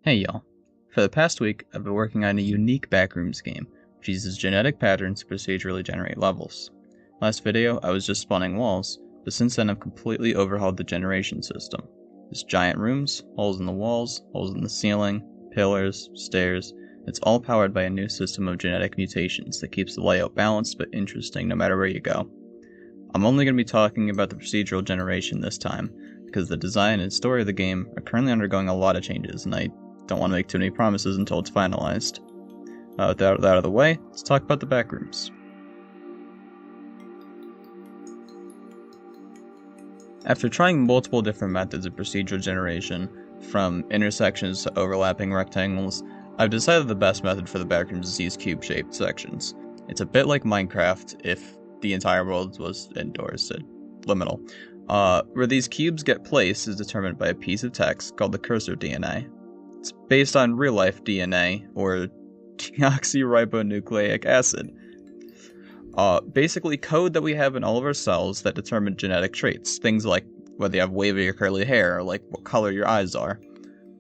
Hey y'all. For the past week, I've been working on a unique Backrooms game, which uses genetic patterns to procedurally generate levels. Last video, I was just spawning walls, but since then I've completely overhauled the generation system. There's giant rooms, holes in the walls, holes in the ceiling, pillars, stairs. It's all powered by a new system of genetic mutations that keeps the layout balanced but interesting no matter where you go. I'm only going to be talking about the procedural generation this time, because the design and story of the game are currently undergoing a lot of changes, and I don't want to make too many promises until it's finalized. With that out of the way, let's talk about the Backrooms. After trying multiple different methods of procedural generation, from intersections to overlapping rectangles, I've decided the best method for the Backrooms is use cube-shaped sections. It's a bit like Minecraft if the entire world was indoors, liminal. Where these cubes get placed is determined by a piece of text called the cursor DNA. It's based on real-life DNA, or deoxyribonucleic acid. Basically code that we have in all of our cells that determine genetic traits, things like whether you have wavy or curly hair, or like what color your eyes are.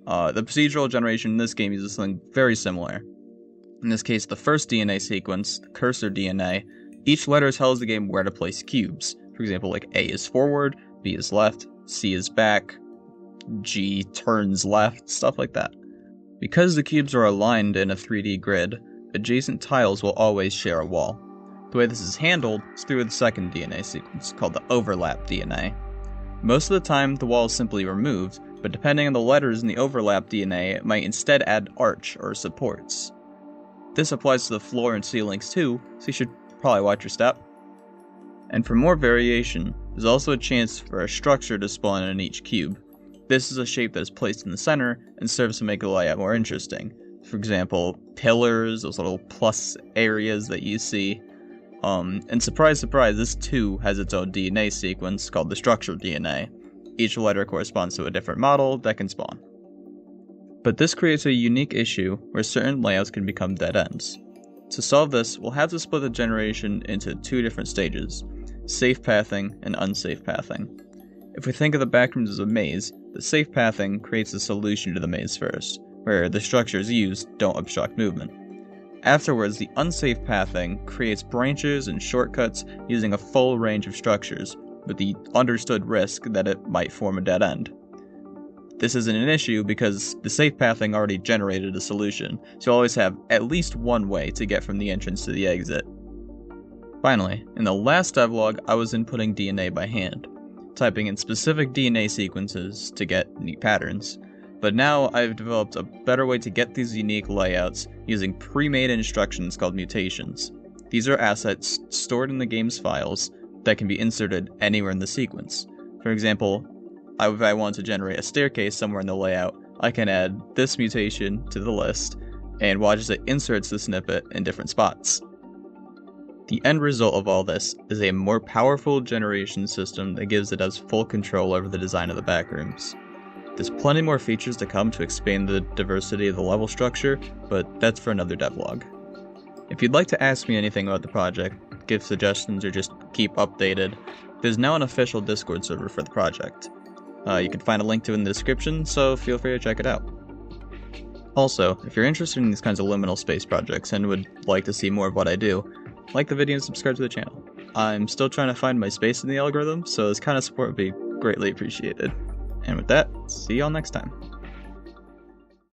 The procedural generation in this game uses something very similar. In this case, the first DNA sequence, the cursor DNA, each letter tells the game where to place cubes. For example, like A is forward, B is left, C is back, G turns left, stuff like that. Because the cubes are aligned in a 3D grid, adjacent tiles will always share a wall. The way this is handled is through the second DNA sequence, called the overlap DNA. Most of the time, the wall is simply removed, but depending on the letters in the overlap DNA, it might instead add arch or supports. This applies to the floor and ceilings too, so you should probably watch your step. And for more variation, there's also a chance for a structure to spawn in each cube. This is a shape that is placed in the center and serves to make the layout more interesting. For example, pillars, those little plus areas that you see. And surprise, surprise, this too has its own DNA sequence called the structure DNA. Each letter corresponds to a different model that can spawn. But this creates a unique issue where certain layouts can become dead ends. To solve this, we'll have to split the generation into two different stages: safe pathing and unsafe pathing. If we think of the Backrooms as a maze, the safe pathing creates a solution to the maze first, where the structures used don't obstruct movement. Afterwards, the unsafe pathing creates branches and shortcuts using a full range of structures, with the understood risk that it might form a dead end. This isn't an issue because the safe pathing already generated a solution, so you always have at least one way to get from the entrance to the exit. Finally, in the last devlog, I was inputting DNA by hand, typing in specific DNA sequences to get neat patterns. But now I've developed a better way to get these unique layouts using pre-made instructions called mutations. These are assets stored in the game's files that can be inserted anywhere in the sequence. For example, if I want to generate a staircase somewhere in the layout, I can add this mutation to the list and watch as it inserts the snippet in different spots. The end result of all this is a more powerful generation system that gives it full control over the design of the Backrooms. There's plenty more features to come to expand the diversity of the level structure, but that's for another devlog. If you'd like to ask me anything about the project, give suggestions, or just keep updated, there's now an official Discord server for the project. You can find a link to it in the description, so feel free to check it out. Also, if you're interested in these kinds of liminal space projects and would like to see more of what I do, like the video and subscribe to the channel. I'm still trying to find my space in the algorithm, so this kind of support would be greatly appreciated. And with that, see y'all next time.